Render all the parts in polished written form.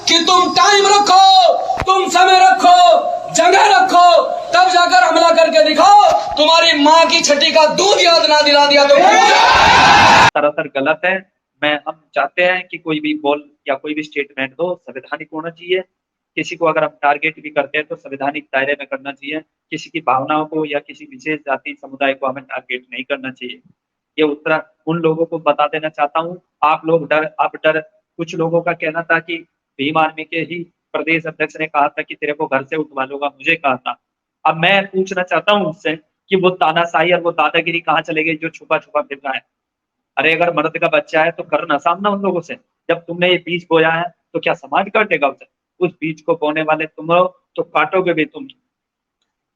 कि तुम टाइम रखो, तुम समय रखो, जगह रखो, तब जाकर हमला करके दिखाओ। तुम्हारी माँ की छठी का दूध याद ना दिला दिया तो सरासर गलत है। हम चाहते हैं कि कोई भी बोल या कोई भी स्टेटमेंट हो संवैधानिक होना चाहिए। किसी को अगर हम टारगेट भी करते हैं तो संवैधानिक दायरे में करना चाहिए। किसी की भावनाओं को या किसी विशेष जाति समुदाय को हमें टारगेट नहीं करना चाहिए। ये उत्तर उन लोगों को बता देना चाहता हूँ। आप डर कुछ लोगों का कहना था कि भीम आर्मी के ही प्रदेश अध्यक्ष ने कहा था कि तेरे को घर से उठवा लूंगा, मुझे कहा था। अब मैं पूछना चाहता हूँ उससे कि वो तानाशाही और वो दादागिरी कहाँ चले गई जो छुपा छुपा फिर रहा है। अरे अगर मर्द का बच्चा है तो करना सामना उन लोगों से। जब तुमने ये बीज बोया है तो क्या समाज काटेगा उसे? उस बीज को बोने वाले तुम हो तो काटोगे भी तुम।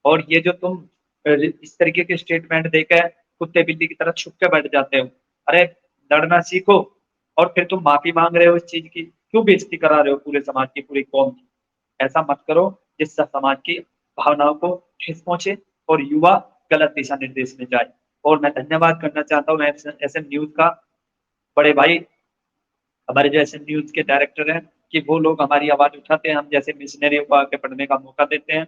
और ये जो तुम इस तरीके के स्टेटमेंट देकर कुत्ते बिल्ली की तरह छुप के बैठ जाते हो, अरे लड़ना सीखो। और फिर तुम माफी मांग रहे हो इस चीज की, क्यों बेइज्जती करा रहे हो पूरे समाज की, पूरी कौम की? ऐसा मत करो जिससे समाज की भावनाओं को ठेस पहुंचे और युवा गलत दिशा निर्देश में जाए। और मैं धन्यवाद करना चाहता हूँ एसएम न्यूज का, बड़े भाई हमारे जो एसएम न्यूज के डायरेक्टर हैं, कि वो लोग हमारी आवाज उठाते हैं, हम जैसे मिशनरियों को आके पढ़ने का मौका देते हैं।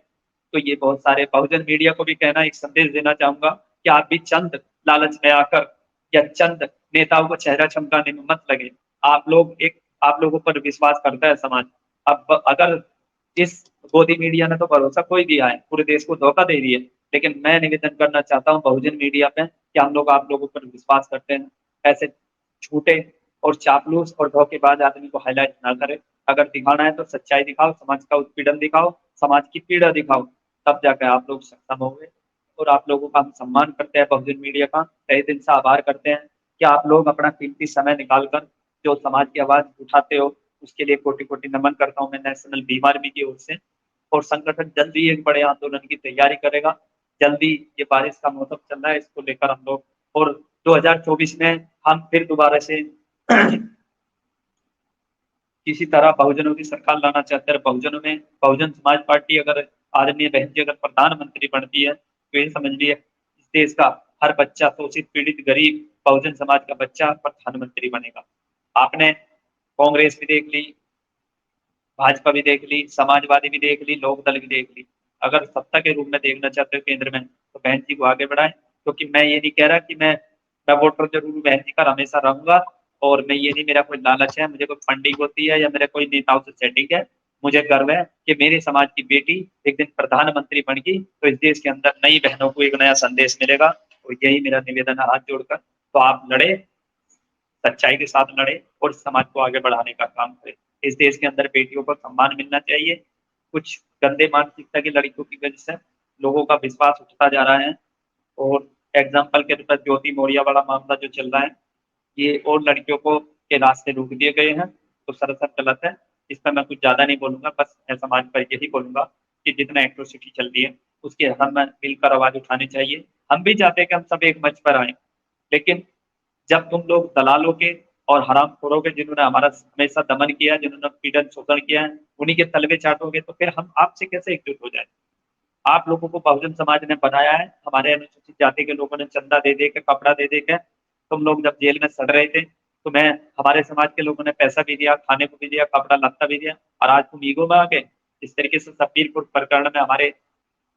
तो ये बहुत सारे बहुजन मीडिया को भी कहना, एक संदेश देना चाहूंगा कि आप भी चंद लालच में आकर या चंद नेताओं को चेहरा चमकाने में मत लगे। आप लोगों पर विश्वास करता है समाज। अब अगर इस गोदी मीडिया ने तो भरोसा कोई दिया है, पूरे देश को धोखा दे रही है, लेकिन मैं निवेदन करना चाहता हूँ बहुजन मीडिया पे कि हम लोग आप लोगों पर विश्वास करते हैं। ऐसे झूठे और चापलूस और धोखेबाज आदमी को हाईलाइट ना करें। अगर दिखाना है तो सच्चाई दिखाओ, समाज का उत्पीड़न दिखाओ, समाज की पीड़ा दिखाओ, तब जाकर आप लोग सक्षम होंगे। और आप लोगों का हम सम्मान करते हैं, बहुजन मीडिया का तहे दिल से आभार करते हैं कि आप लोग अपना कीमती समय निकालकर जो समाज की आवाज उठाते हो, उसके लिए कोटि कोटि नमन करता हूँ मैं नेशनल भीम आर्मी की ओर से। और संगठन जल्दी एक बड़े आंदोलन की तैयारी करेगा। जल्दी ये बारिश का मौसम चल रहा है, इसको लेकर हम लोग और 2024 में हम फिर दोबारा से किसी तरह बहुजनों की सरकार लाना चाहते हैं। बहुजनों में बहुजन समाज पार्टी अगर आदरणीय बहन जी अगर प्रधानमंत्री बनती है तो ये समझ लीजिए इस देश का हर बच्चा, शोषित पीड़ित गरीब बहुजन समाज का बच्चा प्रधानमंत्री बनेगा। आपने कांग्रेस भी देख ली, भाजपा भी देख ली, समाजवादी भी देख ली, लोकदल भी देख ली। अगर सत्ता के रूप में देखना चाहते हो केंद्र में तो बहन जी को आगे बढ़ाएं। क्योंकि मैं ये नहीं कह रहा कि मैं वोटर जरूर बहन जी का हमेशा रहूंगा। और मैं ये नहीं, मेरा कोई लालच है, मुझे कोई फंडिंग होती है या मेरे कोई नेताओं से सेटिंग है। मुझे गर्व है कि मेरे समाज की बेटी एक दिन प्रधानमंत्री बनेगी तो इस देश के अंदर नई बहनों को एक नया संदेश मिलेगा। और यही मेरा निवेदन है हाथ जोड़कर। तो आप लड़े, सच्चाई के साथ लड़े और समाज को आगे बढ़ाने का काम करें। इस देश के अंदर बेटियों को सम्मान मिलना चाहिए। कुछ गंदे मानसिकता की लड़कियों की वजह से लोगों का विश्वास उठता जा रहा है। और एग्जाम्पल के तौर पर ज्योति मौर्य वाला मामला जो चल रहा है, ये और लड़कियों को के रास्ते रोक दिए गए हैं, तो सरासर गलत है। इस पर मैं कुछ ज्यादा नहीं बोलूंगा, बस मैं समाज पर यही बोलूंगा कि जितना एट्रोसिटी चल रही है उसके हम मिलकर आवाज उठानी चाहिए। हम भी चाहते हैं कि हम सब एक मंच पर आए, लेकिन जब तुम लोग दलालों के और हरामखोरों के जिन्होंने हमारा हमेशा दमन किया, जिन्होंने पीड़न शोषण किया है, उन्हीं के तलवे चाटोगे तो फिर हम आपसे कैसे एकजुट हो जाए? आप लोगों को बहुजन समाज ने बनाया है, हमारे अनुसूचित जाति के लोगों ने चंदा दे दे के, कपड़ा दे दे के। तुम लोग जब जेल में सड़ रहे थे तो मैं हमारे समाज के लोगों ने पैसा भी दिया, खाने को भी दिया, कपड़ा लत्ता भी दिया, और आज तुम ईगो में आ गए। इस तरीके से सफीरपुर प्रकरण में हमारे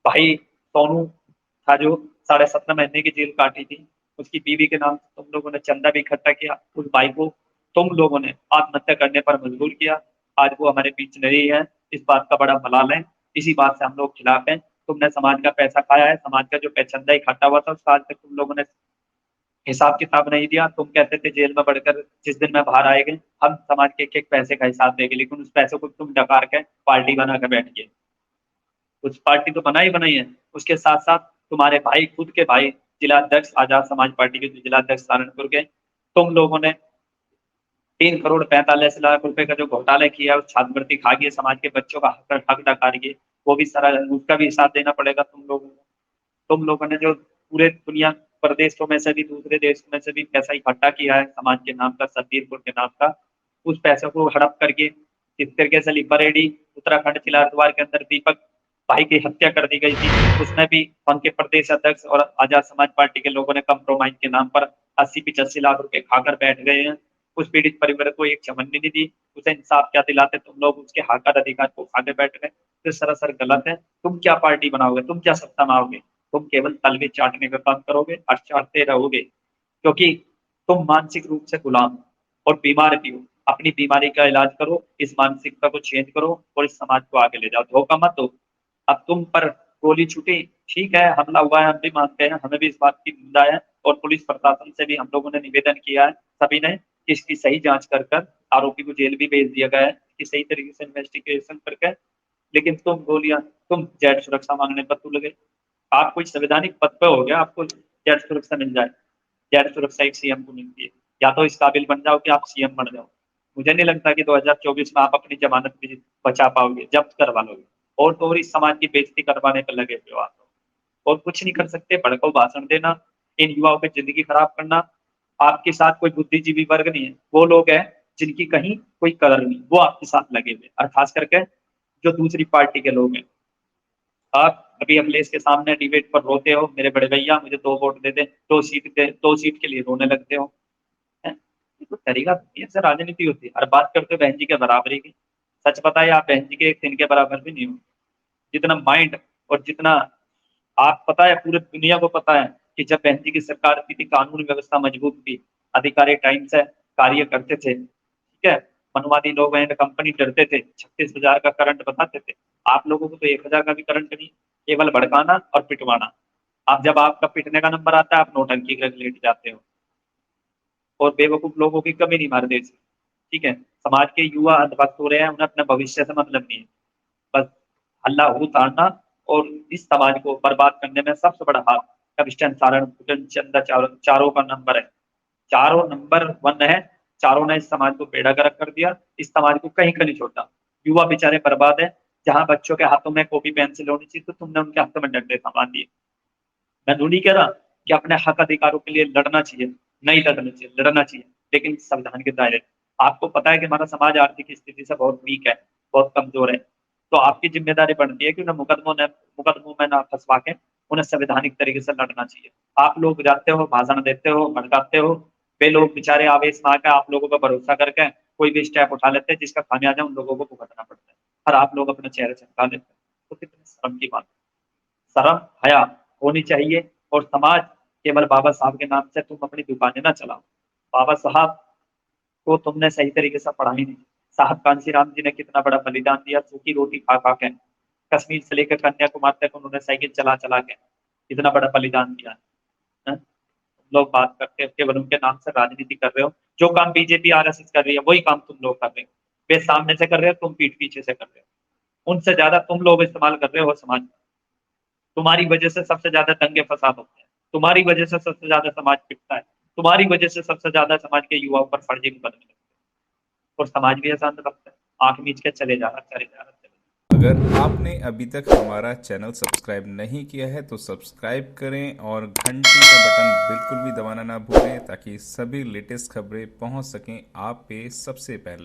भाई सोनू था जो 17.5 महीने की जेल काटी थी, उसकी बीवी के नाम से तुम लोगों ने चंदा भी इकट्ठा किया, उस भाई को तुम लोगों ने आत्महत्या करने पर मजबूर किया। आज वो हमारे बीच नहीं है, इस बात का बड़ा मलाल है। इसी बात से हम लोग खिलाफ हैं। तुमने समाज का पैसा खाया है, समाज का जो चंदा इकट्ठा हुआ था उसका आज तक तुम लोगों ने हिसाब किताब नहीं दिया। तुम कहते थे जेल में बढ़कर जिस दिन मैं बाहर आएंगे हम समाज के एक एक पैसे का हिसाब देंगे, लेकिन उस पैसे को तुम डकार के पार्टी बना के बैठ गए। कुछ पार्टी तो बनाई बनाई है, उसके साथ साथ तुम्हारे भाई, खुद के भाई जिला अध्यक्ष आजाद समाज पार्टी के जिला अध्यक्ष सहारनपुर के, तुम लोगों ने 3 करोड़ 45 लाख रुपए का जो घोटाला किया, उस छात्रवृत्ति खा गई, समाज के बच्चों का हक डकार गए। वो भी सारा उसका भी हिसाब देना पड़ेगा तुम लोगों को। तुम लोगों ने जो पूरे दुनिया प्रदेशों में से भी, दूसरे देश में से भी पैसा इकट्ठा किया है समाज के नाम का, सतीरपुर के नाम का, उस पैसे को हड़प करके जिस तरीके से लिपरेडी उत्तराखंड चिलारद्वार के अंदर दीपक भाई की हत्या कर दी गई थी, उसमें भी उनके प्रदेश अध्यक्ष और आजाद समाज पार्टी के लोगों ने कंप्रोमाइज के नाम पर 80-85 लाख रुपए खाकर बैठ गए हैं। उस पीड़ित परिवार को एक चमन नहीं दी, उसे इंसाफ क्या दिलाते तुम लोग, उसके हक अधिकार को आगे बैठ गए। तो सरासर गलत है। तुम क्या पार्टी बनाओगे, तुम क्या सत्ता में आओगे? तुम केवल तलवे चाटने का काम करोगे और चाटते रहोगे, क्योंकि तुम मानसिक रूप से गुलाम हो और बीमार भी हो। अपनी बीमारी का इलाज करो, इस मानसिकता को चेंज करो और इस समाज को आगे ले जाओ, धोखा मत दो। अब तुम पर गोली छूटी, ठीक है, हमला हुआ है, हम भी मानते हैं, हमें भी इस बात की निंदा है और पुलिस प्रशासन से भी हम लोगों ने निवेदन किया है सभी ने कि इसकी सही जांच कर कर आरोपी को जेल भी भेज दिया गया है कि सही तरीके से इन्वेस्टिगेशन करके। लेकिन तुम जेड सुरक्षा मांगने पर तुल गए। आप कोई संवैधानिक पद पे हो गया, आपको जेड सुरक्षा मिल जाए? जेड सुरक्षा एक सीएम को मिलती है, या तो इस काबिल बन जाओ कि आप सीएम बन जाओ। मुझे नहीं लगता कि 2024 में आप अपनी जमानत भी बचा पाओगे, जब्त करवा लोगे। और तो और इस समाज की बेइज्जती करवाने पर लगे हुए हो आप लोग। और कुछ नहीं कर सकते, भड़काऊ भाषण देना, इन युवाओं की जिंदगी खराब करना। आपके साथ कोई बुद्धिजीवी वर्ग नहीं है, वो लोग हैं जिनकी कहीं कोई कदर नहीं, वो आपके साथ लगे हुए, और खास करके जो दूसरी पार्टी के लोग हैं। आप अभी अखिलेश के सामने डिबेट पर रोते हो, मेरे बड़े भैया मुझे 2 वोट दे दे, 2 सीट के लिए रोने लगते हो। हैं? ये तो तरीका नहीं है, ऐसे राजनीति होती है। और बात करते हो बहन जी के बराबरी की, सच बताइए आप बहन जी के एक दिन के बराबर भी नहीं हो। जितना माइंड और जितना आप, पता है पूरे दुनिया को पता है कि जब बहन जी की सरकार थी, कानून व्यवस्था मजबूत थी, अधिकारी टाइम से कार्य करते थे, ठीक है, मनवादी लोग एंड कंपनी डरते थे, 36,000 का करंट बताते थे। आप लोगों को तो 1,000 का भी करंट नहीं, केवल भड़काना और पिटवाना। आप जब आपका पिटने का नंबर आता है, आप नौटंकी के लेट जाते हो। और बेवकूफ लोगों की कमी नहीं हमारे देश में, ठीक है। समाज के युवा अंधभक्त हो रहे हैं, उन्हें अपने भविष्य से मतलब नहीं है, बस हल्ला उतारना और इस समाज को बर्बाद करने में सबसे बड़ा हाथ कपिस्टन सारण चंदा चारों का नंबर है। चारों नंबर 1 है। चारों ने इस समाज को बेड़ा गर्क कर दिया, इस समाज को कहीं का नहीं छोड़ा। युवा बेचारे बर्बाद है। जहां बच्चों के हाथों में कॉपी पेंसिल होनी चाहिए, तो तुमने उनके हाथों में डंडे थमा दिए। मैं नहीं कह रहा कि अपने हक अधिकारों के लिए लड़ना चाहिए, नहीं लड़ना चाहिए, लड़ना चाहिए, लेकिन संविधान के दायरे। आपको पता है कि हमारा समाज आर्थिक स्थिति से बहुत वीक है, बहुत कमजोर है, तो आपकी जिम्मेदारी बनती है कि उन्हें मुकदमों में ना फंसवा के उन्हें संवैधानिक तरीके से लड़ना चाहिए। आप लोग जाते हो, भाषण देते हो, भड़काते हो, वे लोग बेचारे आवेश में आकर आप लोगों पर भरोसा करके कोई भी स्टेप उठा लेते हैं जिसका खामियाजा उन लोगों को भुगतना पड़ता है, और आप लोग अपने चेहरे से हटा देते हैं। तो कितनी शर्म की बात है। शर्म हया होनी चाहिए। और समाज केवल बाबा साहब के नाम से तुम अपनी दुकानें ना चलाओ। बाबा साहब को तुमने सही तरीके से पढ़ा ही नहीं। साहब कांशीराम जी ने कितना बड़ा बलिदान दिया, सूखी रोटी खा खा के, कश्मीर से लेकर कन्याकुमारी तक उन्होंने साइकिल चला चला के कितना बड़ा बलिदान दिया है। तुम लोग बात करते हो, केवल उनके नाम से राजनीति कर रहे हो। जो काम बीजेपी आरएसएस कर रही है वही काम तुम लोग कर रहे हो। वे सामने से कर रहे हो, तुम पीठ पीछे से कर रहे हो। उनसे ज्यादा तुम लोग इस्तेमाल कर रहे हो समाज में। तुम्हारी वजह से सबसे ज्यादा दंगे फसाद होते हैं, तुम्हारी वजह से सबसे ज्यादा समाज पिटता है, तुम्हारी वजह से सबसे ज्यादा समाज के युवाओं पर फर्जी मुकदमे लगते हैं। और समाज भी ऐसा अंधभक्त है, आंख मीच के चले जा रहा, चले जा रहा, चले जा रहा। अगर आपने अभी तक हमारा चैनल सब्सक्राइब नहीं किया है तो सब्सक्राइब करें और घंटी का बटन बिल्कुल भी दबाना ना भूलें, ताकि सभी लेटेस्ट खबरें पहुंच सकें आप पे सबसे पहले।